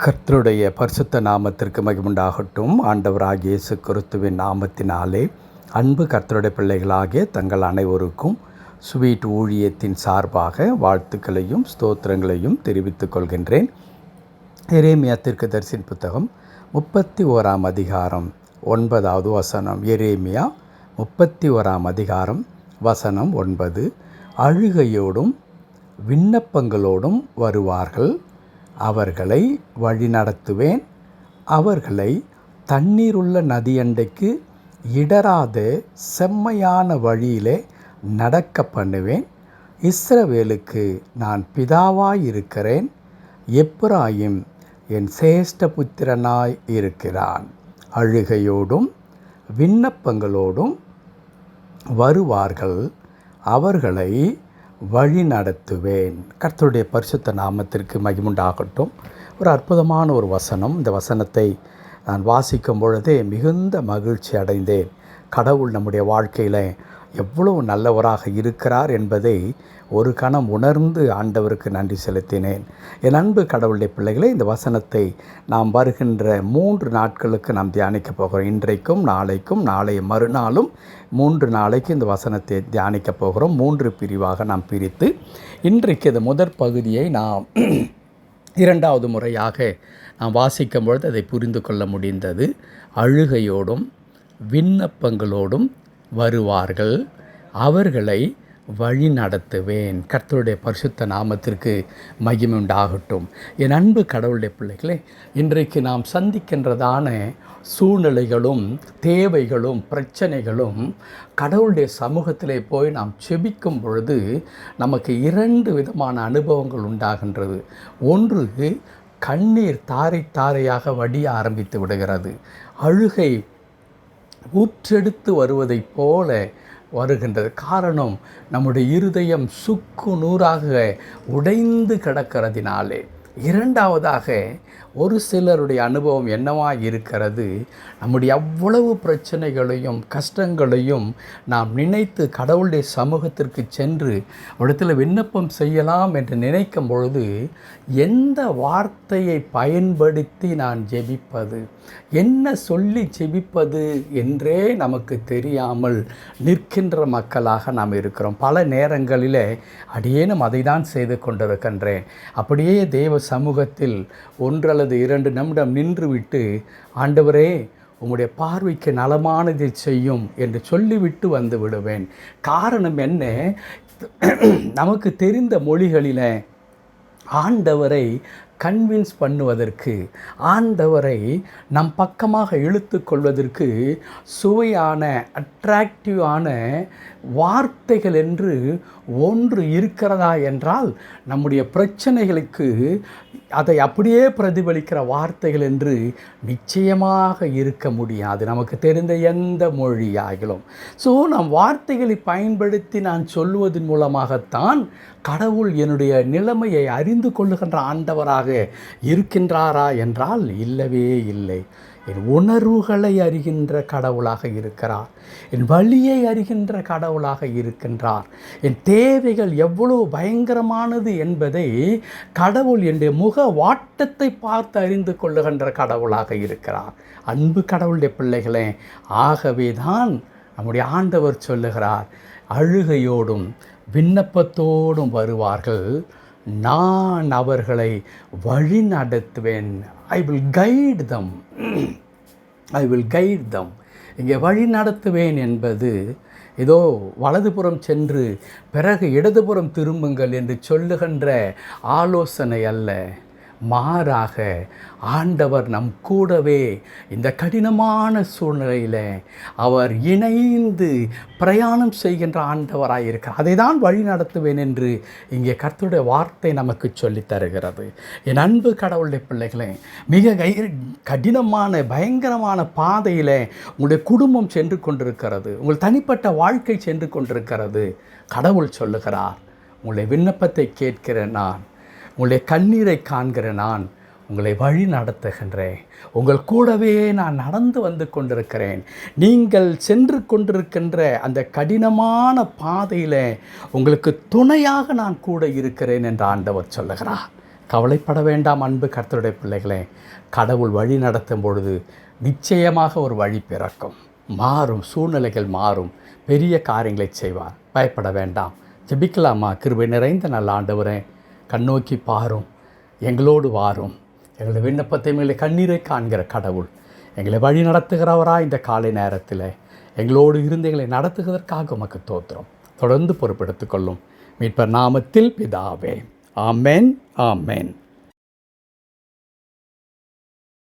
கர்த்தருடைய பரிசுத்த நாமத்திற்கு மகிமுண்டாகட்டும். ஆண்டவராகிய இயேசு கிறிஸ்துவின் நாமத்தினாலே அன்பு கர்த்தருடைய பிள்ளைகளாகிய தங்கள் அனைவருக்கும் ஸ்வீட் ஊழியத்தின் சார்பாக வாழ்த்துக்களையும் ஸ்தோத்திரங்களையும் தெரிவித்துக் கொள்கின்றேன். எரேமியா தீர்க்கதரிசியின் புத்தகம் 31 அதிகாரம் 9வது வசனம். எரேமியா 31 அதிகாரம் வசனம் 9. அழுகையோடும் விண்ணப்பங்களோடும் வருவார்கள், அவர்களை வழிநடத்துவேன், அவர்களை தண்ணீருள்ள நதியண்டைக்கு இடராத செம்மையான வழியிலே நடக்க பண்ணுவேன். இஸ்ரவேலுக்கு நான் பிதாவாயிருக்கிறேன், எப்பிராயீம் என் சேஷ்ட புத்திரனாய் இருக்கிறான். அழுகையோடும் விண்ணப்பங்களோடும் வருவார்கள், அவர்களை வழி நடத்துவேன். கர்த்தருடைய பரிசுத்த நாமத்திற்கு மகிமுண்டாகட்டும். ஒரு அற்புதமான ஒரு வசனம். இந்த வசனத்தை நான் வாசிக்கும் பொழுதே மிகுந்த மகிழ்ச்சி அடைந்தேன். கடவுள் நம்முடைய வாழ்க்கையில் எவ்வளவு நல்லவராக இருக்கிறார் என்பதை ஒரு கணம் உணர்ந்து ஆண்டவருக்கு நன்றி செலுத்தினேன். என் அன்பு கடவுளுடைய பிள்ளைகளை, இந்த வசனத்தை நாம் வருகின்ற 3 நாட்களுக்கு நாம் தியானிக்க போகிறோம். இன்றைக்கும் நாளைக்கும் நாளைய மறுநாளும் 3 நாளைக்கு இந்த வசனத்தை தியானிக்க போகிறோம். 3 பிரிவாக நாம் பிரித்து இன்றைக்கு இந்த முதற் பகுதியை நாம் 2வது முறையாக நாம் வாசிக்கும் பொழுது அதை புரிந்து கொள்ள முடிந்தது. அழுகையோடும் விண்ணப்பங்களோடும் வருவார்கள், அவர்களை வழி நடத்துவேன். கர்த்தருடைய பரிசுத்த நாமத்திற்கு மகிமை உண்டாகட்டும். என் அன்பு கடவுளுடைய பிள்ளைகளே, இன்றைக்கு நாம் சந்திக்கின்றதான சூழ்நிலைகளும் தேவைகளும் பிரச்சனைகளும் கடவுளுடைய சமூகத்திலே போய் நாம் செபிக்கும் பொழுது நமக்கு 2 விதமான அனுபவங்கள் உண்டாகின்றது. ஒன்று, கண்ணீர் தாரை தாரையாக வடிய ஆரம்பித்து விடுகிறது. அழுகை ஊற்றெடுத்து வருவதைப் போல வருகின்றது. காரணம், நம்முடைய இருதயம் சுக்கு நூறாக உடைந்து கிடக்கிறதினாலே. 2வதாக, ஒரு சிலருடைய அனுபவம் என்னவாக இருக்கிறது, நம்முடைய அவ்வளவு பிரச்சனைகளையும் கஷ்டங்களையும் நாம் நினைத்து கடவுளுடைய சமூகத்திற்கு சென்று இடத்துல விண்ணப்பம் செய்யலாம் என்று நினைக்கும் பொழுது எந்த வார்த்தையை பயன்படுத்தி நான் ஜெபிப்பது, என்ன சொல்லி ஜெபிப்பது என்றே நமக்கு தெரியாமல் நிற்கின்ற மக்களாக நாம் இருக்கிறோம். பல நேரங்களில் அடியேனும் அதை தான் செய்து கொண்டிருக்கின்றேன். அப்படியே தேவ சமூகத்தில் 1 அல்லது 2 நிமிடம் நின்றுவிட்டு, ஆண்டவரே உம்முடைய பார்வைக்கு நலமானதை செய்யும் என்று சொல்லிவிட்டு வந்து விடுவேன். காரணம் என்ன, நமக்கு தெரிந்த மொழிகளில் ஆண்டவரை கன்வின்ஸ் பண்ணுவதற்கு, ஆண்டவரை நம் பக்கமாக இழுத்து கொள்வதற்கு சுவையான அட்ராக்டிவான வார்த்தைகள் என்று ஒன்று இருக்கிறதா என்றால், நம்முடைய பிரச்சனைகளுக்கு அதை அப்படியே பிரதிபலிக்கிற வார்த்தைகள் என்று நிச்சயமாக இருக்க முடியாது, நமக்கு தெரிந்த எந்த மொழியாகிலும். ஸோ நாம் வார்த்தைகளை பயன்படுத்தி நான் சொல்லுவதன் மூலமாகத்தான் கடவுள் என்னுடைய நிலைமையை அறிந்து கொள்ளுகின்ற ஆண்டவராக இருக்கின்றாரா என்றால் இல்லவே இல்லை. என் உணர்வுகளை அறிகின்ற கடவுளாக இருக்கிறார், என் வழியை அறிகின்ற கடவுளாக இருக்கின்றார். என் தேவைகள் எவ்வளவு பயங்கரமானது என்பதை கடவுள் என்னுடைய முக வாட்டத்தை பார்த்து அறிந்து கொள்ளுகின்ற கடவுளாக இருக்கிறார். அன்பு கடவுளுடைய பிள்ளைகளே, ஆகவே தான் நம்முடைய ஆண்டவர் சொல்லுகிறார், அழுகையோடும் விண்ணப்பத்தோடும் வருவார்கள், நான் அவர்களை வழி நடத்துவேன். I will guide them, I will guide தம். இங்கே வழி நடத்துவேன் என்பது ஏதோ வலதுபுறம் சென்று பிறகு இடதுபுறம் திரும்புங்கள் என்று சொல்லுகின்ற ஆலோசனை அல்ல. மாறாக ஆண்டவர் நம் கூடவே இந்த கடினமான சூழ்நிலையில் அவர் இணைந்து பிரயாணம் செய்கின்ற ஆண்டவராக இருக்கிறார். அதை தான் வழி நடத்துவேன் என்று இங்கே கர்த்தருடைய வார்த்தை நமக்கு சொல்லி தருகிறது. என் அன்பு கடவுளுடைய பிள்ளைகளே, மிக கடினமான பயங்கரமான பாதையில் உங்களுடைய குடும்பம் சென்று கொண்டிருக்கிறது, உங்கள் தனிப்பட்ட வாழ்க்கை சென்று கொண்டிருக்கிறது. கடவுள் சொல்லுகிறார், உங்களுடைய விண்ணப்பத்தை கேட்கிற நான், உங்களுடைய கண்ணீரை காண்கிற நான் உங்களை வழி நடத்துகின்றேன், உங்கள் கூடவே நான் நடந்து வந்து கொண்டிருக்கிறேன். நீங்கள் சென்று கொண்டிருக்கின்ற அந்த கடினமான பாதையில் உங்களுக்கு துணையாக நான் கூட இருக்கிறேன் என்று ஆண்டவர் சொல்லுகிறார். கவலைப்பட வேண்டாம் அன்பு கர்த்தருடைய பிள்ளைகளே. கடவுள் வழி நடத்தும் பொழுது நிச்சயமாக ஒரு வழி பிறக்கும். மாறும், சூழ்நிலைகள் மாறும், பெரிய காரியங்களை செய்வார். பயப்பட வேண்டாம். ஜெபிக்கலாமா? கிருபை நிறைந்த நல்ல ஆண்டவரே, கண்ணோக்கி பாரும், எங்களோடு வாரும். எங்களுடைய விண்ணப்பத்தை மேலே கண்ணீரை காண்கிற கடவுள், எங்களை வழி நடத்துகிறவரா இந்த காலை நேரத்தில் எங்களோடு இருந்து எங்களை நடத்துவதற்காக உமக்கு தோத்திரம். தொடர்ந்து பொறுப்பெடுத்துக் கொள்ளும் மீட்பர் நாமத்தில் பிதாவே. ஆமென், ஆமென்.